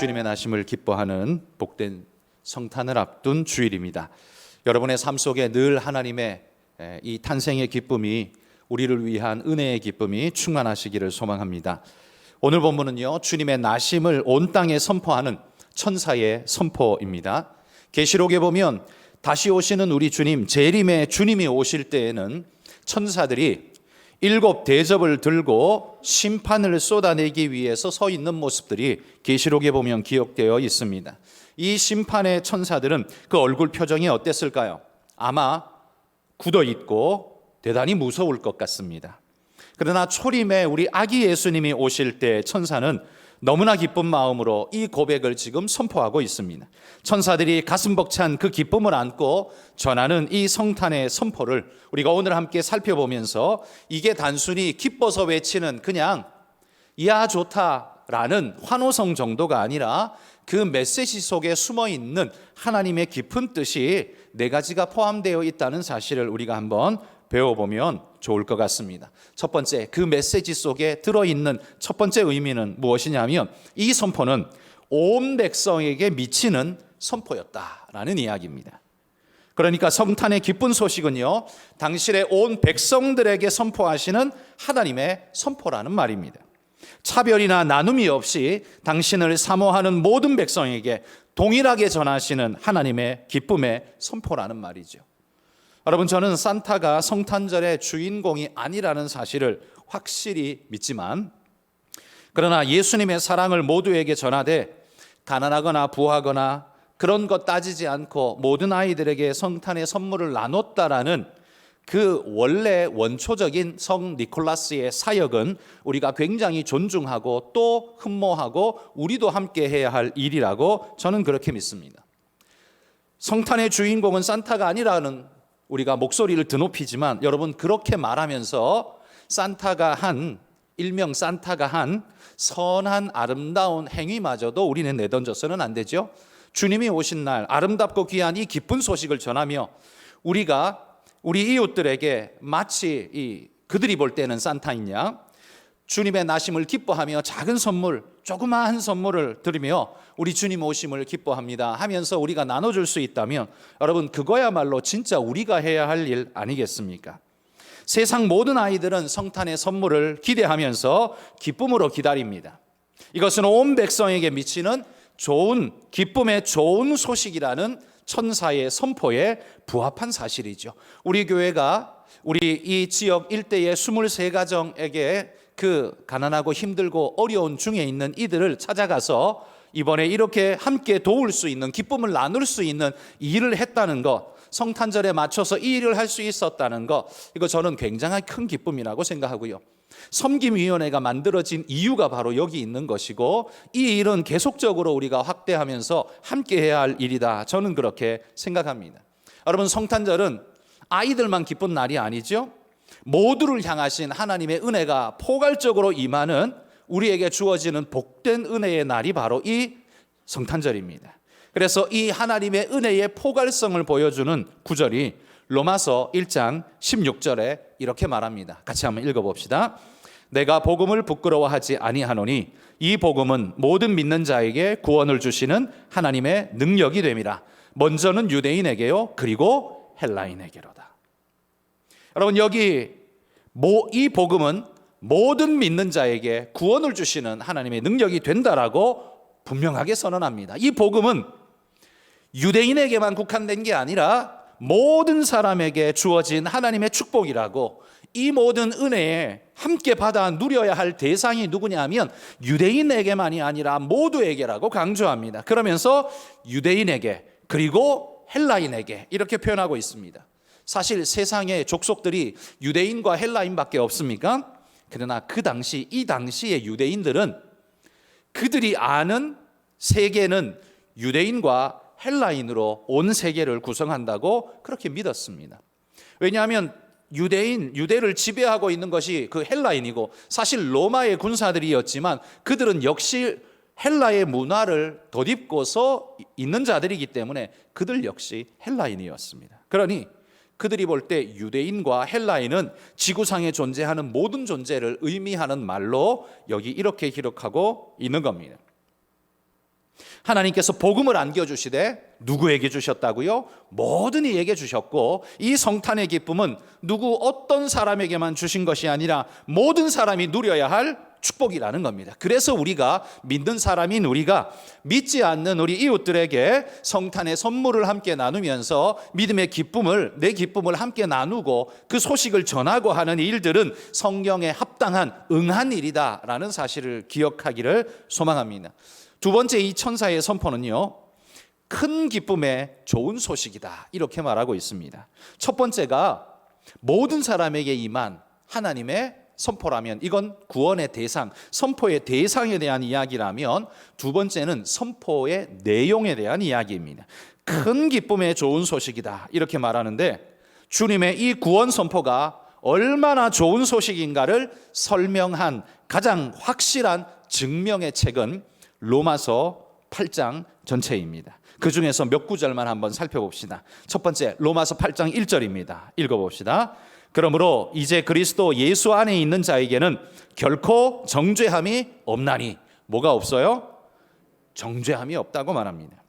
주님의 나심을 기뻐하는 복된 성탄을 앞둔 주일입니다. 여러분의 삶 속에 늘 하나님의 이 탄생의 기쁨이, 우리를 위한 은혜의 기쁨이 충만하시기를 소망합니다. 오늘 본문은요, 주님의 나심을 온 땅에 선포하는 천사의 선포입니다. 계시록에 보면 다시 오시는 우리 주님, 재림의 주님이 오실 때에는 천사들이 7 대접을 들고 심판을 쏟아내기 위해서 서 있는 모습들이 계시록에 보면 기록되어 있습니다. 이 심판의 천사들은 그 얼굴 표정이 어땠을까요? 아마 굳어 있고 대단히 무서울 것 같습니다. 그러나 초림에 우리 아기 예수님이 오실 때 천사는 너무나 기쁜 마음으로 이 고백을 지금 선포하고 있습니다. 천사들이 가슴 벅찬 그 기쁨을 안고 전하는 이 성탄의 선포를 우리가 오늘 함께 살펴보면서, 이게 단순히 기뻐서 외치는 그냥 이야 좋다라는 환호성 정도가 아니라 그 메시지 속에 숨어 있는 하나님의 깊은 뜻이 4가지가 포함되어 있다는 사실을 우리가 한번 배워보면 좋을 것 같습니다. 첫 번째, 그 메시지 속에 들어있는 첫 번째 의미는 무엇이냐면, 이 선포는 온 백성에게 미치는 선포였다라는 이야기입니다. 그러니까 성탄의 기쁜 소식은요, 당신의 온 백성들에게 선포하시는 하나님의 선포라는 말입니다. 차별이나 나눔이 없이 당신을 사모하는 모든 백성에게 동일하게 전하시는 하나님의 기쁨의 선포라는 말이죠. 여러분, 저는 산타가 성탄절의 주인공이 아니라는 사실을 확실히 믿지만, 그러나 예수님의 사랑을 모두에게 전하되 가난하거나 부하거나 그런 것 따지지 않고 모든 아이들에게 성탄의 선물을 나눴다라는 그 원래 원초적인 성 니콜라스의 사역은 우리가 굉장히 존중하고 또 흠모하고 우리도 함께 해야 할 일이라고 저는 그렇게 믿습니다. 성탄의 주인공은 산타가 아니라는 우리가 목소리를 드높이지만, 여러분, 그렇게 말하면서 일명 산타가 한 선한 아름다운 행위마저도 우리는 내던져서는 안 되죠. 주님이 오신 날 아름답고 귀한 이 기쁜 소식을 전하며 우리가 우리 이웃들에게 마치 그들이 볼 때는 산타인 양 주님의 나심을 기뻐하며 작은 선물, 조그마한 선물을 드리며 우리 주님 오심을 기뻐합니다 하면서 우리가 나눠줄 수 있다면, 여러분, 그거야말로 진짜 우리가 해야 할 일 아니겠습니까? 세상 모든 아이들은 성탄의 선물을 기대하면서 기쁨으로 기다립니다. 이것은 온 백성에게 미치는 좋은, 기쁨의 좋은 소식이라는 천사의 선포에 부합한 사실이죠. 우리 교회가 우리 이 지역 일대의 23가정에게 그 가난하고 힘들고 어려운 중에 있는 이들을 찾아가서 이번에 이렇게 함께 도울 수 있는, 기쁨을 나눌 수 있는 일을 했다는 것, 성탄절에 맞춰서 이 일을 할 수 있었다는 것, 이거 저는 굉장히 큰 기쁨이라고 생각하고요. 섬김위원회가 만들어진 이유가 바로 여기 있는 것이고, 이 일은 계속적으로 우리가 확대하면서 함께 해야 할 일이다, 저는 그렇게 생각합니다. 여러분, 성탄절은 아이들만 기쁜 날이 아니죠. 모두를 향하신 하나님의 은혜가 포괄적으로 임하는, 우리에게 주어지는 복된 은혜의 날이 바로 이 성탄절입니다. 그래서 이 하나님의 은혜의 포괄성을 보여주는 구절이 로마서 1장 16절에 이렇게 말합니다. 같이 한번 읽어봅시다. 내가 복음을 부끄러워하지 아니하노니 이 복음은 모든 믿는 자에게 구원을 주시는 하나님의 능력이 됨이라. 먼저는 유대인에게요, 그리고 헬라인에게로다. 여러분, 여기 이 복음은 모든 믿는 자에게 구원을 주시는 하나님의 능력이 된다라고 분명하게 선언합니다. 이 복음은 유대인에게만 국한된 게 아니라 모든 사람에게 주어진 하나님의 축복이라고, 이 모든 은혜에 함께 받아 누려야 할 대상이 누구냐면 유대인에게만이 아니라 모두에게라고 강조합니다. 그러면서 유대인에게 그리고 헬라인에게 이렇게 표현하고 있습니다. 사실 세상의 족속들이 유대인과 헬라인밖에 없습니까? 그러나 이 당시의 유대인들은 그들이 아는 세계는 유대인과 헬라인으로 온 세계를 구성한다고 그렇게 믿었습니다. 왜냐하면 유대를 지배하고 있는 것이 그 헬라인이고, 사실 로마의 군사들이었지만 그들은 역시 헬라의 문화를 덧입고서 있는 자들이기 때문에 그들 역시 헬라인이었습니다. 그러니 그들이 볼 때 유대인과 헬라인은 지구상에 존재하는 모든 존재를 의미하는 말로 여기 이렇게 기록하고 있는 겁니다. 하나님께서 복음을 안겨주시되 누구에게 주셨다고요? 모든 이에게 주셨고, 이 성탄의 기쁨은 누구 어떤 사람에게만 주신 것이 아니라 모든 사람이 누려야 할 축복이라는 겁니다. 그래서 우리가 믿는 사람인 우리가 믿지 않는 우리 이웃들에게 성탄의 선물을 함께 나누면서 믿음의 기쁨을, 내 기쁨을 함께 나누고 그 소식을 전하고 하는 일들은 성경에 합당한 응한 일이다라는 사실을 기억하기를 소망합니다. 두 번째, 이 천사의 선포는요, 큰 기쁨의 좋은 소식이다, 이렇게 말하고 있습니다. 첫 번째가 모든 사람에게 임한 하나님의 선포라면, 이건 구원의 대상, 선포의 대상에 대한 이야기라면, 두 번째는 선포의 내용에 대한 이야기입니다. 큰 기쁨의 좋은 소식이다, 이렇게 말하는데, 주님의 이 구원 선포가 얼마나 좋은 소식인가를 설명한 가장 확실한 증명의 책은 로마서 8장 전체입니다. 그 중에서 몇 구절만 한번 살펴봅시다. 첫 번째, 로마서 8장 1절입니다. 읽어봅시다. 그러므로 이제 그리스도 예수 안에 있는 자에게는 결코 정죄함이 없나니. 뭐가 없어요? 정죄함이 없다고 말합니다.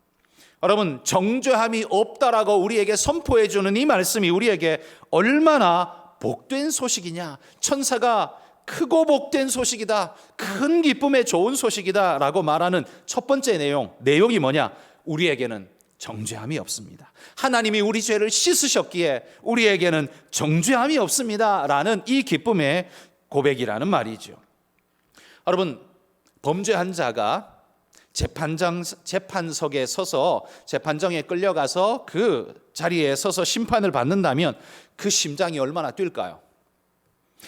여러분, 정죄함이 없다라고 우리에게 선포해 주는 이 말씀이 우리에게 얼마나 복된 소식이냐. 천사가 크고 복된 소식이다, 큰 기쁨의 좋은 소식이다 라고 말하는 첫 번째 내용이 뭐냐? 우리에게는 정죄함이 없습니다. 하나님이 우리 죄를 씻으셨기에 우리에게는 정죄함이 없습니다 라는 이 기쁨의 고백이라는 말이죠. 여러분, 범죄한 자가 재판석에 서서, 재판정에 끌려가서 그 자리에 서서 심판을 받는다면 그 심장이 얼마나 뛸까요?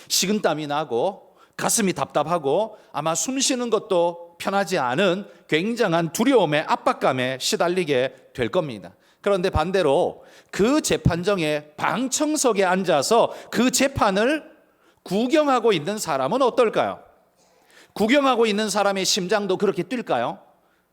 식은땀이 나고 가슴이 답답하고 아마 숨 쉬는 것도 편하지 않은 굉장한 두려움에, 압박감에 시달리게 될 겁니다. 그런데 반대로 그 재판정의 방청석에 앉아서 그 재판을 구경하고 있는 사람은 어떨까요? 구경하고 있는 사람의 심장도 그렇게 뛸까요?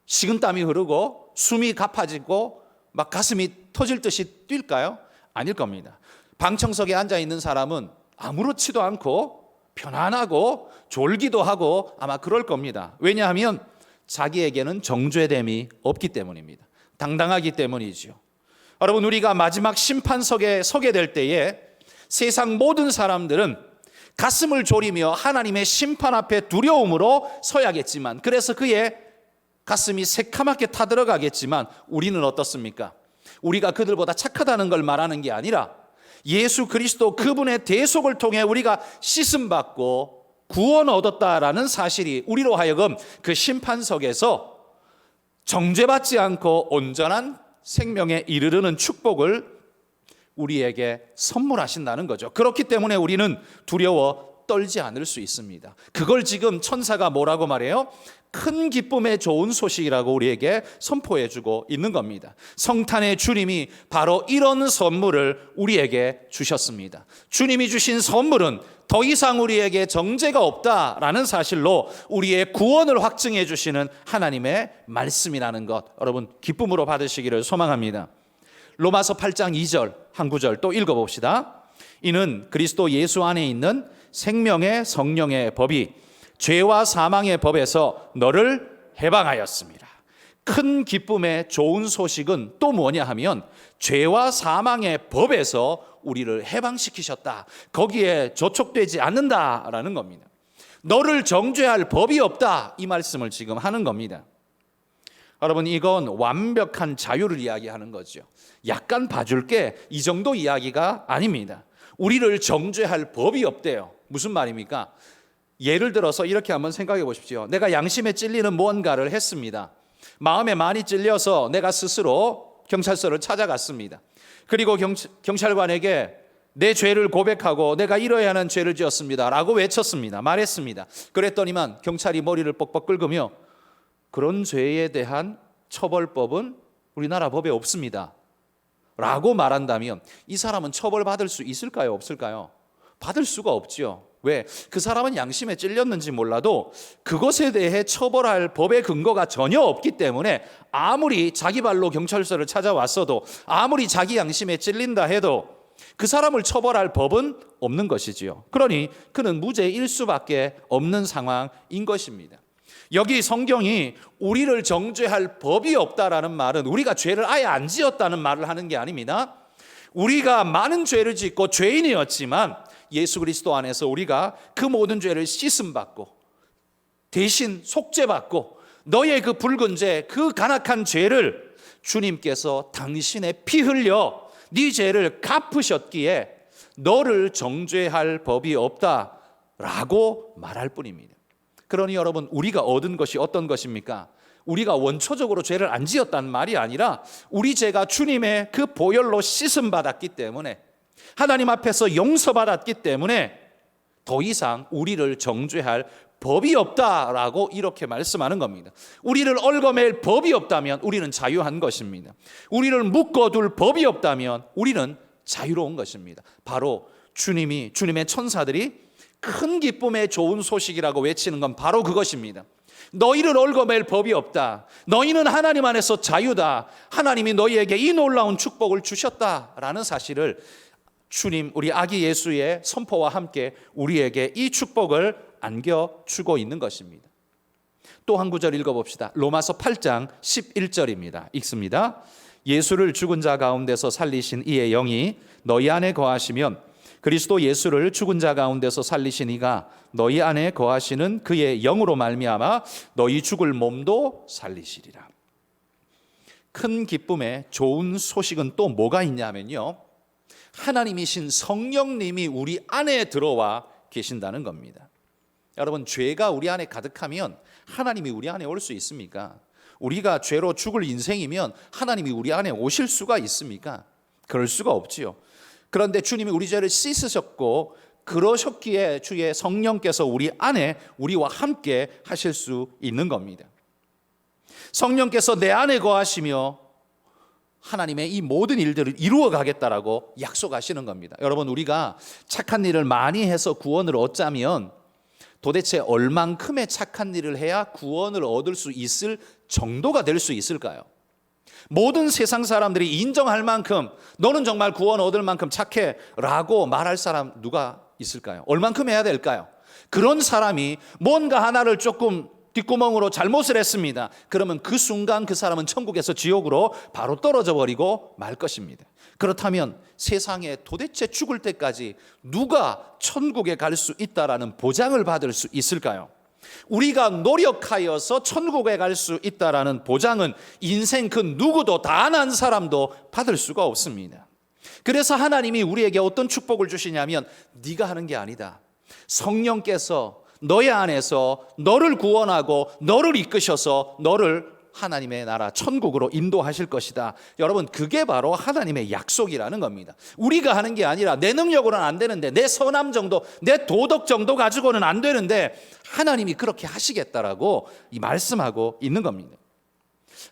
식은땀이 흐르고 숨이 가파지고 막 가슴이 터질 듯이 뛸까요? 아닐 겁니다. 방청석에 앉아 있는 사람은 아무렇지도 않고 편안하고 졸기도 하고 아마 그럴 겁니다. 왜냐하면 자기에게는 정죄됨이 없기 때문입니다. 당당하기 때문이죠. 여러분, 우리가 마지막 심판석에 서게 될 때에 세상 모든 사람들은 가슴을 졸이며 하나님의 심판 앞에 두려움으로 서야겠지만, 그래서 그의 가슴이 새카맣게 타들어가겠지만, 우리는 어떻습니까? 우리가 그들보다 착하다는 걸 말하는 게 아니라 예수 그리스도 그분의 대속을 통해 우리가 씻음받고 구원 얻었다라는 사실이 우리로 하여금 그 심판석에서 정죄받지 않고 온전한 생명에 이르르는 축복을 우리에게 선물하신다는 거죠. 그렇기 때문에 우리는 두려워 떨지 않을 수 있습니다. 그걸 지금 천사가 뭐라고 말해요? 큰 기쁨의 좋은 소식이라고 우리에게 선포해 주고 있는 겁니다. 성탄의 주님이 바로 이런 선물을 우리에게 주셨습니다. 주님이 주신 선물은 더 이상 우리에게 정죄가 없다라는 사실로 우리의 구원을 확증해 주시는 하나님의 말씀이라는 것, 여러분 기쁨으로 받으시기를 소망합니다. 로마서 8장 2절 한 구절 또 읽어봅시다. 이는 그리스도 예수 안에 있는 생명의 성령의 법이 죄와 사망의 법에서 너를 해방하였습니다. 큰 기쁨의 좋은 소식은 또 뭐냐 하면 죄와 사망의 법에서 우리를 해방시키셨다. 거기에 저촉되지 않는다라는 겁니다. 너를 정죄할 법이 없다, 이 말씀을 지금 하는 겁니다. 여러분, 이건 완벽한 자유를 이야기하는 거죠. 약간 봐줄게, 이 정도 이야기가 아닙니다. 우리를 정죄할 법이 없대요. 무슨 말입니까? 예를 들어서 이렇게 한번 생각해 보십시오. 내가 양심에 찔리는 무언가를 했습니다. 마음에 많이 찔려서 내가 스스로 경찰서를 찾아갔습니다. 그리고 경찰관에게 내 죄를 고백하고 내가 이뤄야 하는 죄를 지었습니다 라고 외쳤습니다. 말했습니다. 그랬더니만 경찰이 머리를 뻑뻑 긁으며 그런 죄에 대한 처벌법은 우리나라 법에 없습니다 라고 말한다면 이 사람은 처벌받을 수 있을까요? 없을까요? 받을 수가 없죠. 왜? 그 사람은 양심에 찔렸는지 몰라도 그것에 대해 처벌할 법의 근거가 전혀 없기 때문에 아무리 자기 발로 경찰서를 찾아왔어도, 아무리 자기 양심에 찔린다 해도 그 사람을 처벌할 법은 없는 것이지요. 그러니 그는 무죄일 수밖에 없는 상황인 것입니다. 여기 성경이 우리를 정죄할 법이 없다라는 말은 우리가 죄를 아예 안 지었다는 말을 하는 게 아닙니다. 우리가 많은 죄를 짓고 죄인이었지만 예수 그리스도 안에서 우리가 그 모든 죄를 씻음받고 대신 속죄받고 너의 그 붉은 죄, 그 간악한 죄를 주님께서 당신의 피 흘려 네 죄를 갚으셨기에 너를 정죄할 법이 없다라고 말할 뿐입니다. 그러니 여러분, 우리가 얻은 것이 어떤 것입니까? 우리가 원초적으로 죄를 안 지었다는 말이 아니라 우리 죄가 주님의 그 보혈로 씻음받았기 때문에, 하나님 앞에서 용서받았기 때문에 더 이상 우리를 정죄할 법이 없다라고 이렇게 말씀하는 겁니다. 우리를 얽어맬 법이 없다면 우리는 자유한 것입니다. 우리를 묶어둘 법이 없다면 우리는 자유로운 것입니다. 바로 주님의 천사들이 큰 기쁨의 좋은 소식이라고 외치는 건 바로 그것입니다. 너희를 얽어맬 법이 없다. 너희는 하나님 안에서 자유다. 하나님이 너희에게 이 놀라운 축복을 주셨다라는 사실을 주님, 우리 아기 예수의 선포와 함께 우리에게 이 축복을 안겨주고 있는 것입니다. 또 한 구절 읽어봅시다. 로마서 8장 11절입니다. 읽습니다. 예수를 죽은 자 가운데서 살리신 이의 영이 너희 안에 거하시면 그리스도 예수를 죽은 자 가운데서 살리신 이가 너희 안에 거하시는 그의 영으로 말미암아 너희 죽을 몸도 살리시리라. 큰 기쁨의 좋은 소식은 또 뭐가 있냐면요, 하나님이신 성령님이 우리 안에 들어와 계신다는 겁니다. 여러분, 죄가 우리 안에 가득하면 하나님이 우리 안에 올 수 있습니까? 우리가 죄로 죽을 인생이면 하나님이 우리 안에 오실 수가 있습니까? 그럴 수가 없지요. 그런데 주님이 우리 죄를 씻으셨고 그러셨기에 주의 성령께서 우리 안에 우리와 함께 하실 수 있는 겁니다. 성령께서 내 안에 거하시며 하나님의 이 모든 일들을 이루어 가겠다라고 약속하시는 겁니다. 여러분, 우리가 착한 일을 많이 해서 구원을 얻자면 도대체 얼만큼의 착한 일을 해야 구원을 얻을 수 있을 정도가 될 수 있을까요? 모든 세상 사람들이 인정할 만큼, 너는 정말 구원 얻을 만큼 착해 라고 말할 사람 누가 있을까요? 얼만큼 해야 될까요? 그런 사람이 뭔가 하나를 조금 뒷구멍으로 잘못을 했습니다. 그러면 그 순간 그 사람은 천국에서 지옥으로 바로 떨어져 버리고 말 것입니다. 그렇다면 세상에 도대체 죽을 때까지 누가 천국에 갈 수 있다라는 보장을 받을 수 있을까요? 우리가 노력하여서 천국에 갈 수 있다라는 보장은 인생 그 누구도 다 안 한 사람도 받을 수가 없습니다. 그래서 하나님이 우리에게 어떤 축복을 주시냐면, 네가 하는 게 아니다. 성령께서 너의 안에서 너를 구원하고 너를 이끄셔서 너를 하나님의 나라 천국으로 인도하실 것이다. 여러분, 그게 바로 하나님의 약속이라는 겁니다. 우리가 하는 게 아니라 내 능력으로는 안 되는데, 내 선함 정도, 내 도덕 정도 가지고는 안 되는데 하나님이 그렇게 하시겠다라고 이 말씀하고 있는 겁니다.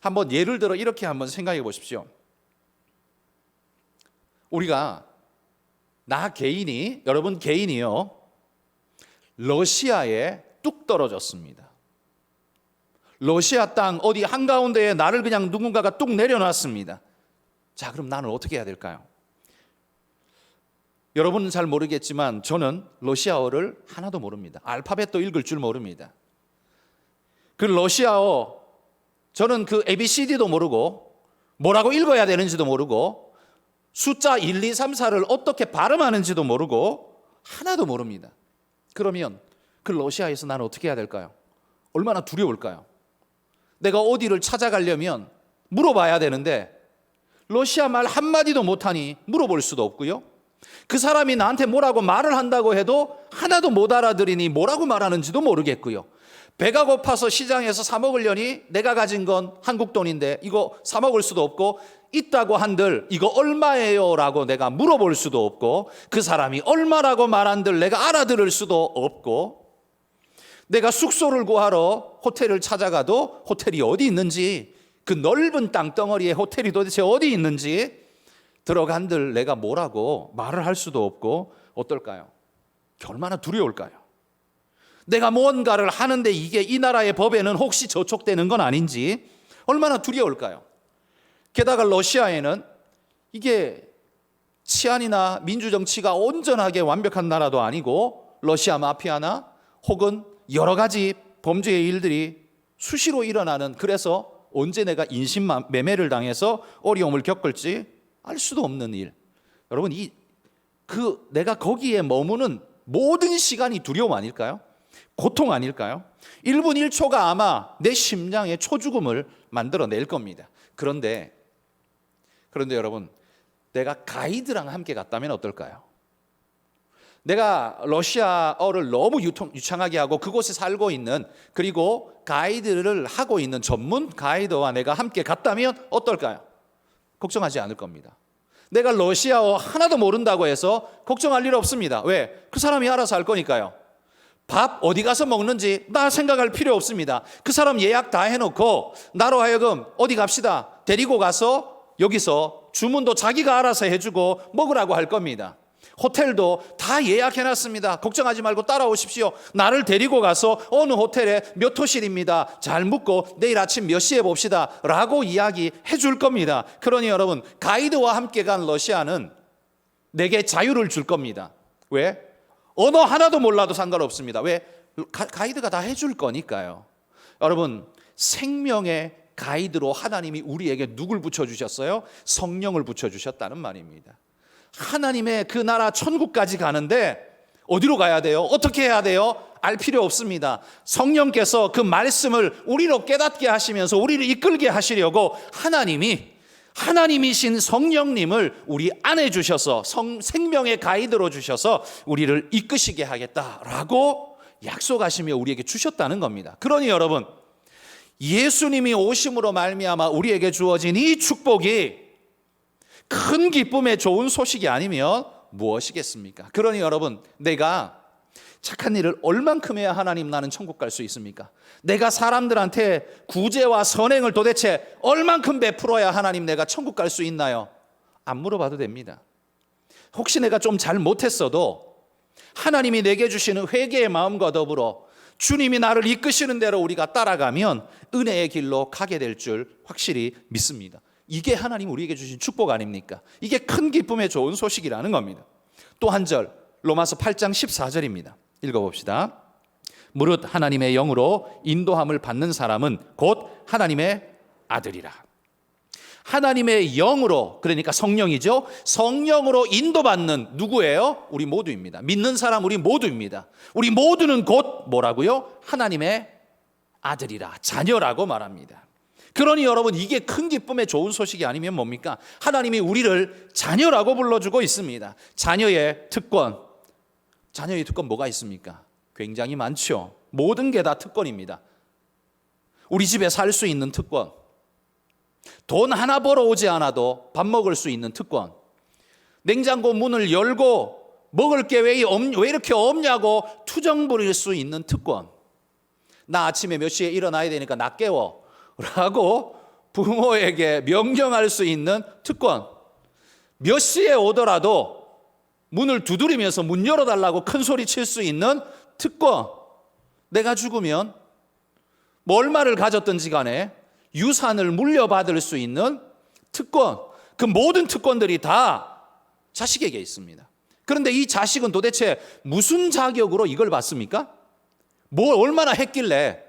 한번 예를 들어 이렇게 한번 생각해 보십시오. 우리가 여러분 개인이요, 러시아에 뚝 떨어졌습니다. 러시아 땅 어디 한가운데에 나를 그냥 누군가가 뚝 내려놨습니다. 자, 그럼 나는 어떻게 해야 될까요? 여러분은 잘 모르겠지만 저는 러시아어를 하나도 모릅니다. 알파벳도 읽을 줄 모릅니다. 그 러시아어, 저는 그 ABCD도 모르고 뭐라고 읽어야 되는지도 모르고 숫자 1, 2, 3, 4를 어떻게 발음하는지도 모르고 하나도 모릅니다. 그러면 그 러시아에서 나는 어떻게 해야 될까요? 얼마나 두려울까요? 내가 어디를 찾아가려면 물어봐야 되는데 러시아 말 한마디도 못하니 물어볼 수도 없고요. 그 사람이 나한테 뭐라고 말을 한다고 해도 하나도 못 알아들으니 뭐라고 말하는지도 모르겠고요. 배가 고파서 시장에서 사 먹으려니 내가 가진 건 한국 돈인데 이거 사 먹을 수도 없고, 있다고 한들 이거 얼마예요? 라고 내가 물어볼 수도 없고, 그 사람이 얼마라고 말한들 내가 알아들을 수도 없고, 내가 숙소를 구하러 호텔을 찾아가도 호텔이 어디 있는지, 그 넓은 땅덩어리에 호텔이 도대체 어디 있는지 들어간들 내가 뭐라고 말을 할 수도 없고, 어떨까요? 얼마나 두려울까요? 내가 뭔가를 하는데 이게 이 나라의 법에는 혹시 저촉되는 건 아닌지 얼마나 두려울까요? 게다가 러시아에는 이게 치안이나 민주정치가 온전하게 완벽한 나라도 아니고 러시아 마피아나 혹은 여러 가지 범죄의 일들이 수시로 일어나는, 그래서 언제 내가 인신매매를 당해서 어려움을 겪을지 알 수도 없는 일. 여러분, 내가 거기에 머무는 모든 시간이 두려움 아닐까요? 고통 아닐까요? 1분 1초가 아마 내 심장의 초죽음을 만들어낼 겁니다. 그런데 여러분, 내가 가이드랑 함께 갔다면 어떨까요? 내가 러시아어를 너무 유창하게 하고 그곳에 살고 있는, 그리고 가이드를 하고 있는 전문 가이드와 내가 함께 갔다면 어떨까요? 걱정하지 않을 겁니다. 내가 러시아어 하나도 모른다고 해서 걱정할 일 없습니다. 왜? 그 사람이 알아서 할 거니까요. 밥 어디 가서 먹는지 나 생각할 필요 없습니다. 그 사람 예약 다 해놓고 나로 하여금 어디 갑시다 데리고 가서 여기서 주문도 자기가 알아서 해주고 먹으라고 할 겁니다. 호텔도 다 예약해놨습니다. 걱정하지 말고 따라오십시오. 나를 데리고 가서 어느 호텔에 몇 호실입니다. 잘 묻고 내일 아침 몇 시에 봅시다 라고 이야기해 줄 겁니다. 그러니 여러분, 가이드와 함께 간 러시아는 내게 자유를 줄 겁니다. 왜? 언어 하나도 몰라도 상관없습니다. 왜? 가이드가 다 해줄 거니까요. 여러분, 생명의 가이드로 하나님이 우리에게 누굴 붙여주셨어요? 성령을 붙여주셨다는 말입니다. 하나님의 그 나라 천국까지 가는데 어디로 가야 돼요? 어떻게 해야 돼요? 알 필요 없습니다. 성령께서 그 말씀을 우리로 깨닫게 하시면서 우리를 이끌게 하시려고 하나님이신 성령님을 우리 안에 주셔서 생명의 가이드로 주셔서 우리를 이끄시게 하겠다라고 약속하시며 우리에게 주셨다는 겁니다. 그러니 여러분, 예수님이 오심으로 말미암아 우리에게 주어진 이 축복이 큰 기쁨의 좋은 소식이 아니면 무엇이겠습니까? 그러니 여러분, 내가 착한 일을 얼만큼 해야 하나님 나는 천국 갈 수 있습니까? 내가 사람들한테 구제와 선행을 도대체 얼만큼 베풀어야 하나님 내가 천국 갈 수 있나요? 안 물어봐도 됩니다. 혹시 내가 좀 잘 못했어도 하나님이 내게 주시는 회개의 마음과 더불어 주님이 나를 이끄시는 대로 우리가 따라가면 은혜의 길로 가게 될 줄 확실히 믿습니다. 이게 하나님 우리에게 주신 축복 아닙니까? 이게 큰 기쁨의 좋은 소식이라는 겁니다. 또 한 절, 로마서 8장 14절입니다. 읽어봅시다. 무릇 하나님의 영으로 인도함을 받는 사람은 곧 하나님의 아들이라. 하나님의 영으로, 그러니까 성령이죠. 성령으로 인도받는 누구예요? 우리 모두입니다. 믿는 사람 우리 모두입니다. 우리 모두는 곧 뭐라고요? 하나님의 아들이라, 자녀라고 말합니다. 그러니 여러분, 이게 큰 기쁨의 좋은 소식이 아니면 뭡니까? 하나님이 우리를 자녀라고 불러주고 있습니다. 자녀의 특권 뭐가 있습니까? 굉장히 많죠. 모든 게 다 특권입니다. 우리 집에 살 수 있는 특권, 돈 하나 벌어오지 않아도 밥 먹을 수 있는 특권, 냉장고 문을 열고 먹을 게 왜 이렇게 없냐고 투정 부릴 수 있는 특권, 나 아침에 몇 시에 일어나야 되니까 나 깨워 라고 부모에게 명령할 수 있는 특권, 몇 시에 오더라도 문을 두드리면서 문 열어달라고 큰 소리 칠 수 있는 특권, 내가 죽으면 뭐 얼마를 가졌든지 간에 유산을 물려받을 수 있는 특권, 그 모든 특권들이 다 자식에게 있습니다. 그런데 이 자식은 도대체 무슨 자격으로 이걸 받습니까? 뭘 얼마나 했길래?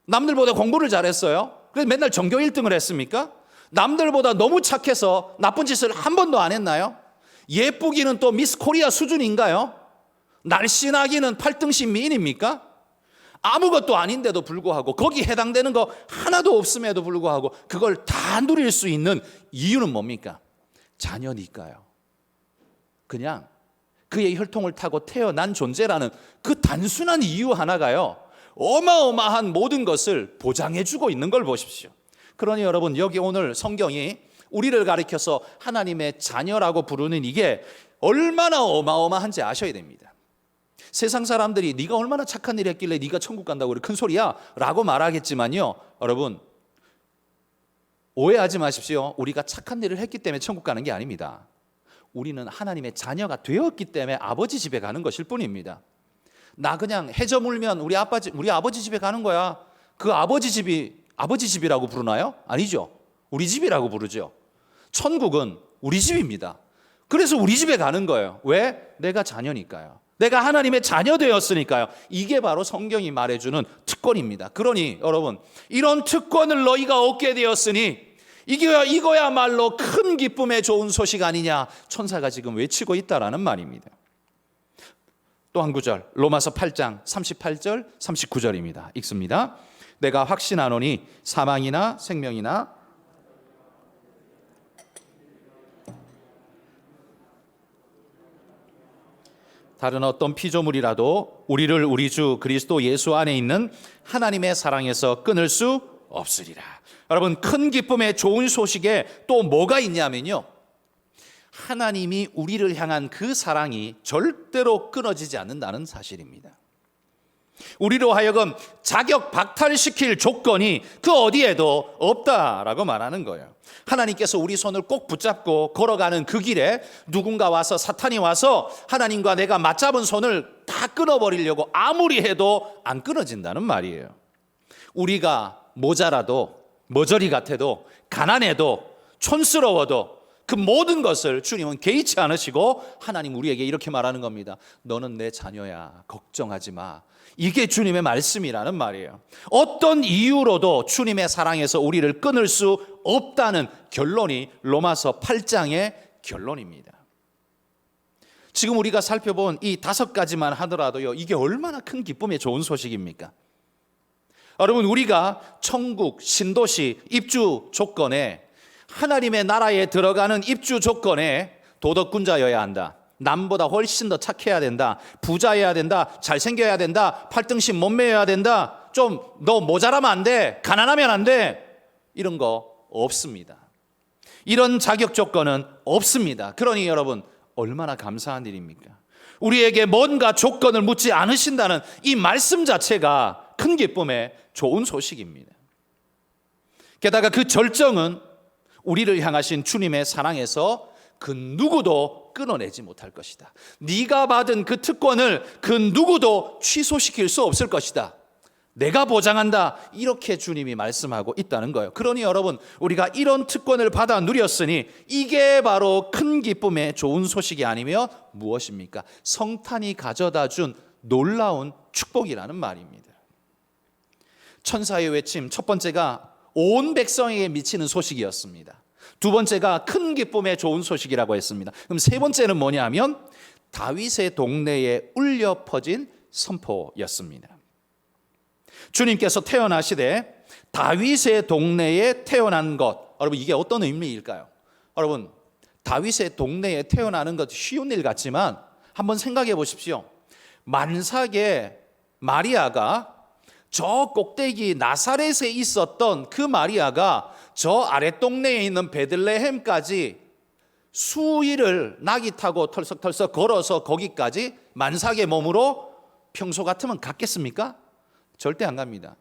남들보다 공부를 잘했어요? 그래서 맨날 전교 1등을 했습니까? 남들보다 너무 착해서 나쁜 짓을 한 번도 안 했나요? 예쁘기는 또 미스 코리아 수준인가요? 날씬하기는 8등신 미인입니까? 아무것도 아닌데도 불구하고, 거기 해당되는 거 하나도 없음에도 불구하고 그걸 다 누릴 수 있는 이유는 뭡니까? 자녀니까요. 그냥 그의 혈통을 타고 태어난 존재라는 그 단순한 이유 하나가요, 어마어마한 모든 것을 보장해주고 있는 걸 보십시오. 그러니 여러분, 여기 오늘 성경이 우리를 가리켜서 하나님의 자녀라고 부르는 이게 얼마나 어마어마한지 아셔야 됩니다. 세상 사람들이 네가 얼마나 착한 일 했길래 네가 천국 간다고 그래 큰 소리야 라고 말하겠지만요, 여러분 오해하지 마십시오. 우리가 착한 일을 했기 때문에 천국 가는 게 아닙니다. 우리는 하나님의 자녀가 되었기 때문에 아버지 집에 가는 것일 뿐입니다. 나 그냥 해저 물면 우리 아버지 집에 가는 거야. 그 아버지 집이라고 부르나요? 아니죠. 우리 집이라고 부르죠. 천국은 우리 집입니다. 그래서 우리 집에 가는 거예요. 왜? 내가 자녀니까요. 내가 하나님의 자녀 되었으니까요. 이게 바로 성경이 말해주는 특권입니다. 그러니 여러분, 이런 특권을 너희가 얻게 되었으니 이거야말로 큰 기쁨의 좋은 소식 아니냐, 천사가 지금 외치고 있다라는 말입니다. 또 한 구절, 로마서 8장 38절 39절입니다. 읽습니다. 내가 확신하노니 사망이나 생명이나 다른 어떤 피조물이라도 우리를 우리 주 그리스도 예수 안에 있는 하나님의 사랑에서 끊을 수 없으리라. 여러분, 큰 기쁨의 좋은 소식에 또 뭐가 있냐면요, 하나님이 우리를 향한 그 사랑이 절대로 끊어지지 않는다는 사실입니다. 우리로 하여금 자격 박탈시킬 조건이 그 어디에도 없다라고 말하는 거예요. 하나님께서 우리 손을 꼭 붙잡고 걸어가는 그 길에 누군가 와서, 사탄이 와서 하나님과 내가 맞잡은 손을 다 끊어버리려고 아무리 해도 안 끊어진다는 말이에요. 우리가 모자라도, 머저리 같아도, 가난해도, 촌스러워도 그 모든 것을 주님은 개의치 않으시고 하나님 우리에게 이렇게 말하는 겁니다. 너는 내 자녀야, 걱정하지 마. 이게 주님의 말씀이라는 말이에요. 어떤 이유로도 주님의 사랑에서 우리를 끊을 수 없다는 결론이 로마서 8장의 결론입니다. 지금 우리가 살펴본 이 5가지만 하더라도요, 이게 얼마나 큰 기쁨의 좋은 소식입니까? 여러분, 우리가 천국, 신도시 입주 조건에, 하나님의 나라에 들어가는 입주 조건에 도덕군자여야 한다, 남보다 훨씬 더 착해야 된다, 부자여야 된다, 잘생겨야 된다, 팔등신 몸매여야 된다, 좀 너 모자라면 안 돼, 가난하면 안 돼, 이런 거 없습니다. 이런 자격 조건은 없습니다. 그러니 여러분, 얼마나 감사한 일입니까? 우리에게 뭔가 조건을 묻지 않으신다는 이 말씀 자체가 큰 기쁨의 좋은 소식입니다. 게다가 그 절정은 우리를 향하신 주님의 사랑에서 그 누구도 끊어내지 못할 것이다. 네가 받은 그 특권을 그 누구도 취소시킬 수 없을 것이다. 내가 보장한다. 이렇게 주님이 말씀하고 있다는 거예요. 그러니 여러분, 우리가 이런 특권을 받아 누렸으니 이게 바로 큰 기쁨의 좋은 소식이 아니며 무엇입니까? 성탄이 가져다 준 놀라운 축복이라는 말입니다. 천사의 외침, 첫 번째가 온 백성에게 미치는 소식이었습니다. 두 번째가 큰 기쁨의 좋은 소식이라고 했습니다. 그럼 세 번째는 뭐냐면 다윗의 동네에 울려 퍼진 선포였습니다. 주님께서 태어나시되 다윗의 동네에 태어난 것, 여러분 이게 어떤 의미일까요? 여러분, 다윗의 동네에 태어나는 것 쉬운 일 같지만 한번 생각해 보십시오. 만삭의 마리아가 저 꼭대기 나사렛에 있었던 그 마리아가 저 아랫동네에 있는 베들레헴까지 수일을 낙이 타고 털썩털썩 걸어서 거기까지 만삭의 몸으로 평소 같으면 갔겠습니까? 절대 안 갑니다.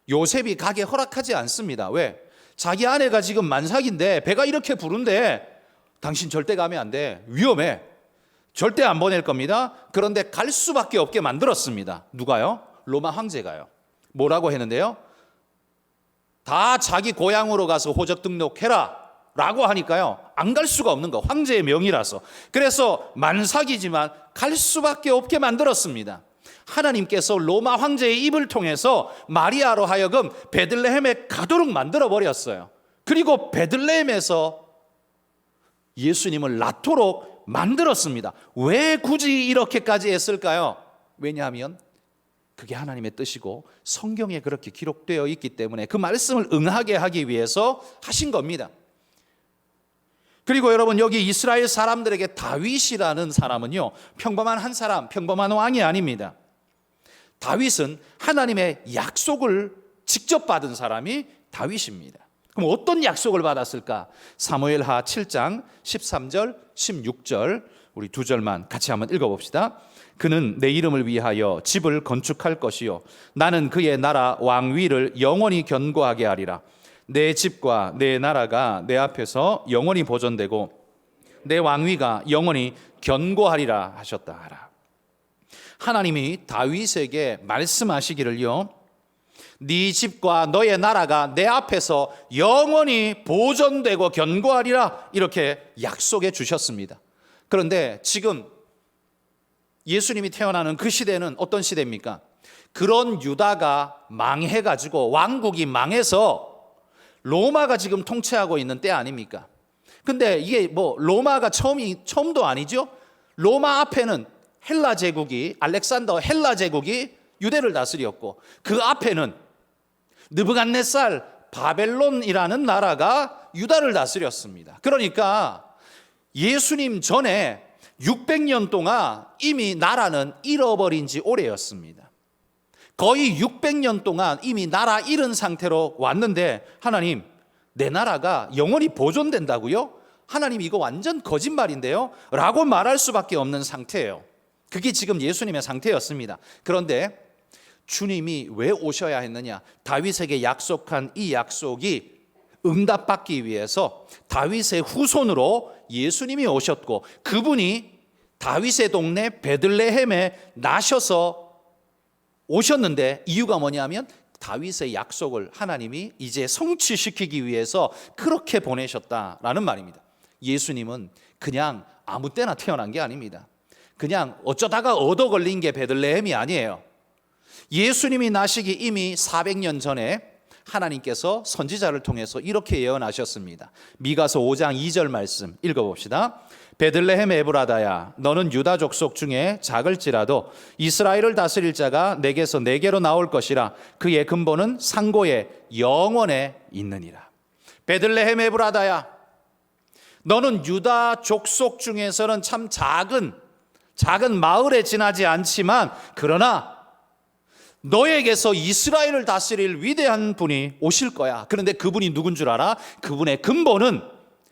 요셉이 가게 허락하지 않습니다. 왜? 자기 아내가 지금 만삭인데 배가 이렇게 부른데 당신 절대 가면 안 돼. 위험해. 절대 안 보낼 겁니다. 그런데 갈 수밖에 없게 만들었습니다. 누가요? 로마 황제가요. 뭐라고 했는데요? 다 자기 고향으로 가서 호적 등록해라 라고 하니까요, 안 갈 수가 없는 거, 황제의 명이라서. 그래서 만삭이지만 갈 수밖에 없게 만들었습니다. 하나님께서 로마 황제의 입을 통해서 마리아로 하여금 베들레헴에 가도록 만들어 버렸어요. 그리고 베들레헴에서 예수님을 낳도록 만들었습니다. 왜 굳이 이렇게까지 했을까요? 왜냐하면 그게 하나님의 뜻이고 성경에 그렇게 기록되어 있기 때문에 그 말씀을 응하게 하기 위해서 하신 겁니다. 그리고 여러분, 여기 이스라엘 사람들에게 다윗이라는 사람은요, 평범한 한 사람, 평범한 왕이 아닙니다. 다윗은 하나님의 약속을 직접 받은 사람이 다윗입니다. 그럼 어떤 약속을 받았을까? 사무엘하 7장 13절 16절 우리 두 절만 같이 한번 읽어봅시다. 그는 내 이름을 위하여 집을 건축할 것이요 나는 그의 나라 왕위를 영원히 견고하게 하리라. 내 집과 내 나라가 내 앞에서 영원히 보존되고 내 왕위가 영원히 견고하리라 하셨다 하라. 하나님이 다윗에게 말씀하시기를요, 네 집과 너의 나라가 내 앞에서 영원히 보존되고 견고하리라, 이렇게 약속해 주셨습니다. 그런데 지금 예수님이 태어나는 그 시대는 어떤 시대입니까? 그런 유다가 망해가지고 왕국이 망해서 로마가 지금 통치하고 있는 때 아닙니까? 근데 이게 뭐 로마가 처음도 아니죠? 로마 앞에는 헬라 제국이, 알렉산더 헬라 제국이 유대를 다스렸고, 그 앞에는 느부갓네살 바벨론이라는 나라가 유다를 다스렸습니다. 그러니까 예수님 전에 600년 동안 이미 나라는 잃어버린 지 오래였습니다. 거의 600년 동안 이미 나라 잃은 상태로 왔는데, 하나님, 내 나라가 영원히 보존된다고요? 하나님, 이거 완전 거짓말인데요? 라고 말할 수밖에 없는 상태예요. 그게 지금 예수님의 상태였습니다. 그런데 주님이 왜 오셔야 했느냐? 다윗에게 약속한 이 약속이 응답받기 위해서 다윗의 후손으로 예수님이 오셨고, 그분이 다윗의 동네 베들레헴에 나셔서 오셨는데, 이유가 뭐냐면 다윗의 약속을 하나님이 이제 성취시키기 위해서 그렇게 보내셨다라는 말입니다. 예수님은 그냥 아무 때나 태어난 게 아닙니다. 그냥 어쩌다가 얻어 걸린 게 베들레헴이 아니에요. 예수님이 나시기 이미 400년 전에 하나님께서 선지자를 통해서 이렇게 예언하셨습니다. 미가서 5장 2절 말씀 읽어봅시다. 베들레헴 에브라다야, 너는 유다 족속 중에 작을지라도 이스라엘을 다스릴 자가 내게서 내게로 나올 것이라. 그의 근본은 상고의 영원에 있느니라. 베들레헴 에브라다야, 너는 유다 족속 중에서는 참 작은 마을에 지나지 않지만, 그러나 너에게서 이스라엘을 다스릴 위대한 분이 오실 거야. 그런데 그분이 누군 줄 알아? 그분의 근본은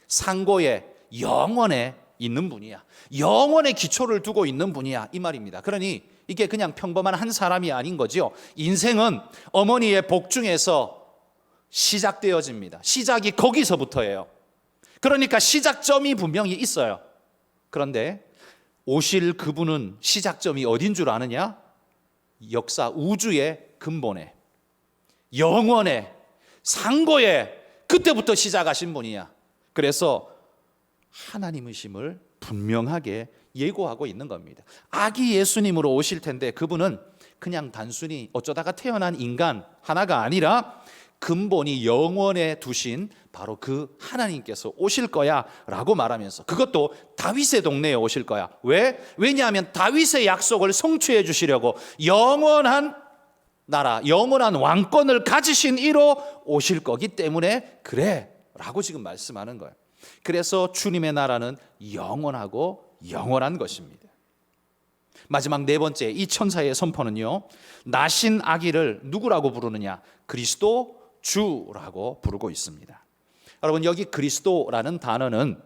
상고의 영원에 있는 분이야. 영원의 기초를 두고 있는 분이야, 이 말입니다. 그러니 이게 그냥 평범한 한 사람이 아닌 거죠. 인생은 어머니의 복 중에서 시작되어집니다. 시작이 거기서부터예요. 그러니까 시작점이 분명히 있어요. 그런데 오실 그분은 시작점이 어딘 줄 아느냐? 역사 우주의 근본에, 영원의 상고에, 그때부터 시작하신 분이야. 그래서 하나님이심을 분명하게 예고하고 있는 겁니다. 아기 예수님으로 오실 텐데, 그분은 그냥 단순히 어쩌다가 태어난 인간 하나가 아니라 근본이 영원에 두신 바로 그 하나님께서 오실 거야 라고 말하면서, 그것도 다윗의 동네에 오실 거야. 왜? 왜냐하면 다윗의 약속을 성취해 주시려고 영원한 나라, 영원한 왕권을 가지신 이로 오실 거기 때문에 그래 라고 지금 말씀하는 거예요. 그래서 주님의 나라는 영원하고 영원한 것입니다. 마지막 네 번째, 이 천사의 선포는요, 나신 아기를 누구라고 부르느냐? 그리스도 주라고 부르고 있습니다. 여러분, 여기 그리스도라는 단어는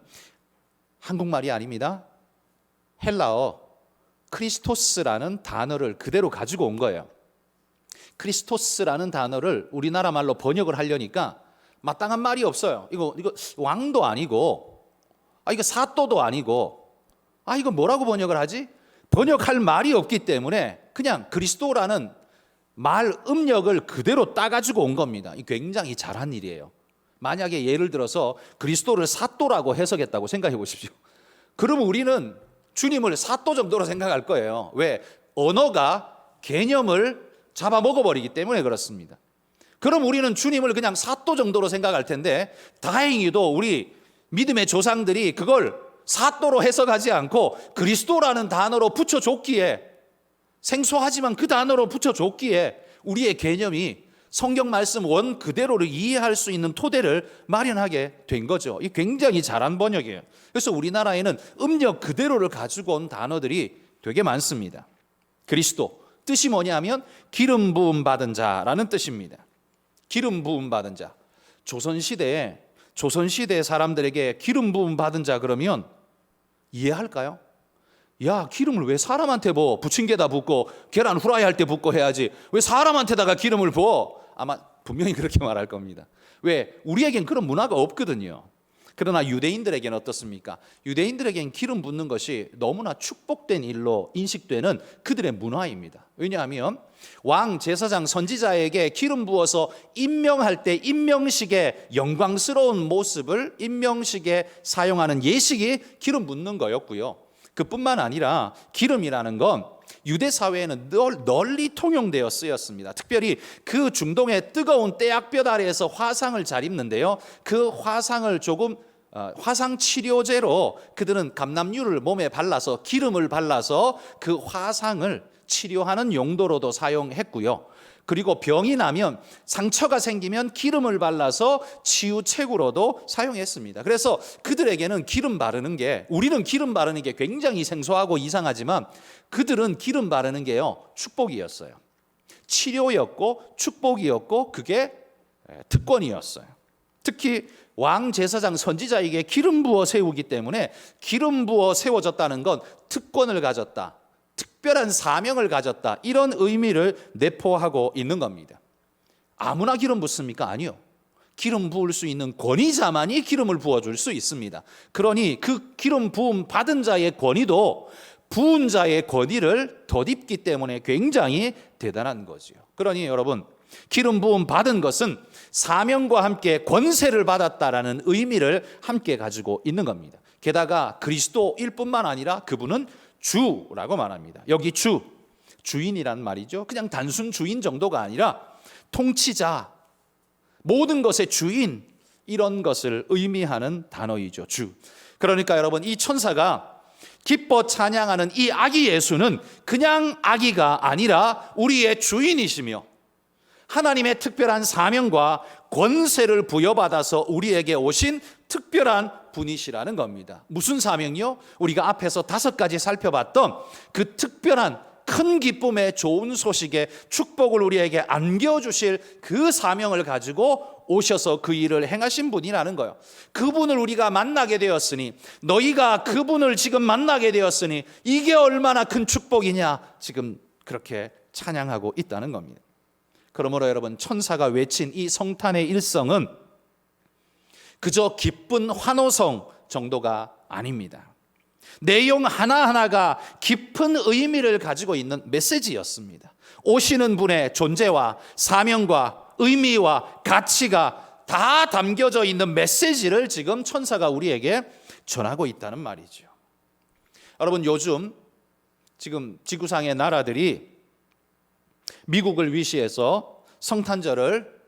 한국말이 아닙니다. 헬라어 크리스토스라는 단어를 그대로 가지고 온 거예요. 크리스토스라는 단어를 우리나라 말로 번역을 하려니까 마땅한 말이 없어요. 이거 왕도 아니고, 이거 사또도 아니고, 이거 뭐라고 번역을 하지? 번역할 말이 없기 때문에 그냥 그리스도라는 말 음력을 그대로 따가지고 온 겁니다. 굉장히 잘한 일이에요. 만약에 예를 들어서 그리스도를 사또라고 해석했다고 생각해 보십시오. 그러면 우리는 주님을 사또 정도로 생각할 거예요. 왜? 언어가 개념을 잡아먹어버리기 때문에 그렇습니다. 그럼 우리는 주님을 그냥 사또 정도로 생각할 텐데, 다행히도 우리 믿음의 조상들이 그걸 사또로 해석하지 않고 그리스도라는 단어로 붙여줬기에, 생소하지만 그 단어로 붙여줬기에 우리의 개념이 성경 말씀 원 그대로를 이해할 수 있는 토대를 마련하게 된 거죠. 이 굉장히 잘한 번역이에요. 그래서 우리나라에는 음력 그대로를 가지고 온 단어들이 되게 많습니다. 그리스도, 뜻이 뭐냐면 기름 부음 받은 자라는 뜻입니다. 기름 부음 받은 자. 조선시대에 사람들에게 기름 부음 받은 자 그러면 이해할까요? 야, 기름을 왜 사람한테 부어? 부침개다 붓고 계란 후라이 할 때 붓고 해야지, 왜 사람한테다가 기름을 부어? 아마 분명히 그렇게 말할 겁니다. 왜? 우리에겐 그런 문화가 없거든요. 그러나 유대인들에게는 어떻습니까? 유대인들에게는 기름 붓는 것이 너무나 축복된 일로 인식되는 그들의 문화입니다. 왜냐하면 왕, 제사장, 선지자에게 기름 부어서 임명할 때 임명식의 영광스러운 모습을 임명식에 사용하는 예식이 기름 붓는 거였고요. 그뿐만 아니라 기름이라는 건 유대 사회에는 널리 통용되어 쓰였습니다. 특별히 그 중동의 뜨거운 떼약볕 아래에서 화상을 잘 입는데요, 그 화상을 화상 치료제로 그들은 감람유를 몸에 발라서 기름을 발라서 그 화상을 치료하는 용도로도 사용했고요. 그리고 병이 나면, 상처가 생기면 기름을 발라서 치유책으로도 사용했습니다. 그래서 그들에게는 기름 바르는 게, 우리는 기름 바르는 게 굉장히 생소하고 이상하지만 그들은 기름 바르는 게요, 축복이었어요. 치료였고 축복이었고 그게 특권이었어요. 특히 왕 제사장 선지자에게 기름 부어 세우기 때문에 기름 부어 세워졌다는 건 특권을 가졌다, 특별한 사명을 가졌다, 이런 의미를 내포하고 있는 겁니다. 아무나 기름 붓습니까? 아니요. 기름 부을 수 있는 권위자만이 기름을 부어줄 수 있습니다. 그러니 그 기름 부음 받은 자의 권위도 부은 자의 권위를 덧입기 때문에 굉장히 대단한 거죠. 그러니 여러분, 기름 부음 받은 것은 사명과 함께 권세를 받았다라는 의미를 함께 가지고 있는 겁니다. 게다가 그리스도일 뿐만 아니라 그분은 주라고 말합니다. 여기 주인이란 말이죠. 그냥 단순 주인 정도가 아니라 통치자, 모든 것의 주인, 이런 것을 의미하는 단어이죠. 주. 그러니까 여러분, 이 천사가 기뻐 찬양하는 이 아기 예수는 그냥 아기가 아니라 우리의 주인이시며 하나님의 특별한 사명과 권세를 부여받아서 우리에게 오신 특별한 분이시라는 겁니다. 무슨 사명이요? 우리가 앞에서 5가지 살펴봤던 그 특별한 큰 기쁨의 좋은 소식의 축복을 우리에게 안겨주실 그 사명을 가지고 오셔서 그 일을 행하신 분이라는 거예요. 그분을 우리가 만나게 되었으니, 너희가 그분을 지금 만나게 되었으니 이게 얼마나 큰 축복이냐, 지금 그렇게 찬양하고 있다는 겁니다. 그러므로 여러분, 천사가 외친 이 성탄의 일성은 그저 기쁜 환호성 정도가 아닙니다. 내용 하나하나가 깊은 의미를 가지고 있는 메시지였습니다. 오시는 분의 존재와 사명과 의미와 가치가 다 담겨져 있는 메시지를 지금 천사가 우리에게 전하고 있다는 말이죠. 여러분, 요즘 지금 지구상의 나라들이 미국을 위시해서 성탄절을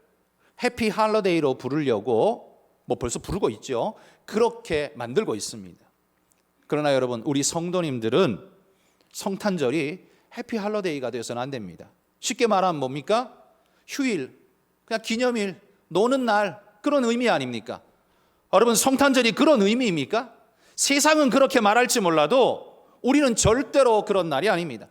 해피 할러데이로 부르려고 벌써 부르고 있죠. 그렇게 만들고 있습니다. 그러나 여러분, 우리 성도님들은 성탄절이 해피 할러데이가 되어서는 안 됩니다. 쉽게 말하면 뭡니까? 휴일, 그냥 기념일, 노는 날, 그런 의미 아닙니까? 여러분, 성탄절이 그런 의미입니까? 세상은 그렇게 말할지 몰라도 우리는 절대로 그런 날이 아닙니다.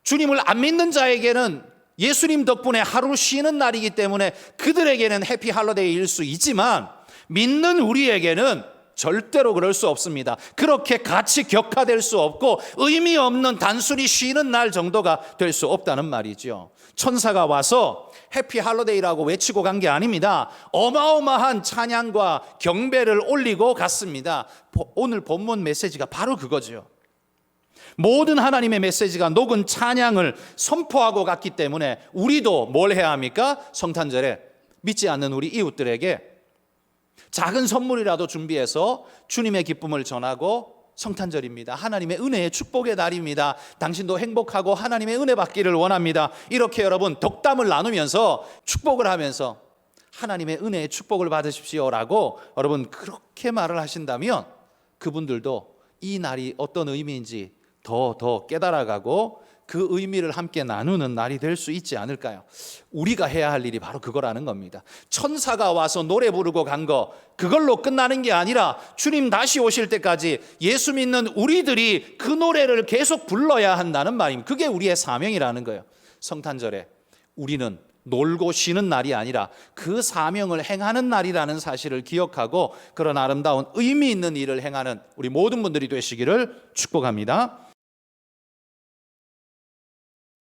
주님을 안 믿는 자에게는 예수님 덕분에 하루 쉬는 날이기 때문에 그들에게는 해피 할러데이일 수 있지만, 믿는 우리에게는 절대로 그럴 수 없습니다. 그렇게 같이 격화될 수 없고 의미 없는 단순히 쉬는 날 정도가 될 수 없다는 말이죠. 천사가 와서 해피 할러데이라고 외치고 간 게 아닙니다. 어마어마한 찬양과 경배를 올리고 갔습니다. 오늘 본문 메시지가 바로 그거죠. 모든 하나님의 메시지가 녹은 찬양을 선포하고 갔기 때문에 우리도 뭘 해야 합니까? 성탄절에 믿지 않는 우리 이웃들에게 작은 선물이라도 준비해서 주님의 기쁨을 전하고, 성탄절입니다, 하나님의 은혜의 축복의 날입니다, 당신도 행복하고 하나님의 은혜 받기를 원합니다, 이렇게 여러분 덕담을 나누면서 축복을 하면서 하나님의 은혜의 축복을 받으십시오라고 여러분 그렇게 말을 하신다면 그분들도 이 날이 어떤 의미인지 더 깨달아가고 그 의미를 함께 나누는 날이 될 수 있지 않을까요? 우리가 해야 할 일이 바로 그거라는 겁니다. 천사가 와서 노래 부르고 간 거, 그걸로 끝나는 게 아니라 주님 다시 오실 때까지 예수 믿는 우리들이 그 노래를 계속 불러야 한다는 말입니다. 그게 우리의 사명이라는 거예요. 성탄절에 우리는 놀고 쉬는 날이 아니라 그 사명을 행하는 날이라는 사실을 기억하고 그런 아름다운 의미 있는 일을 행하는 우리 모든 분들이 되시기를 축복합니다.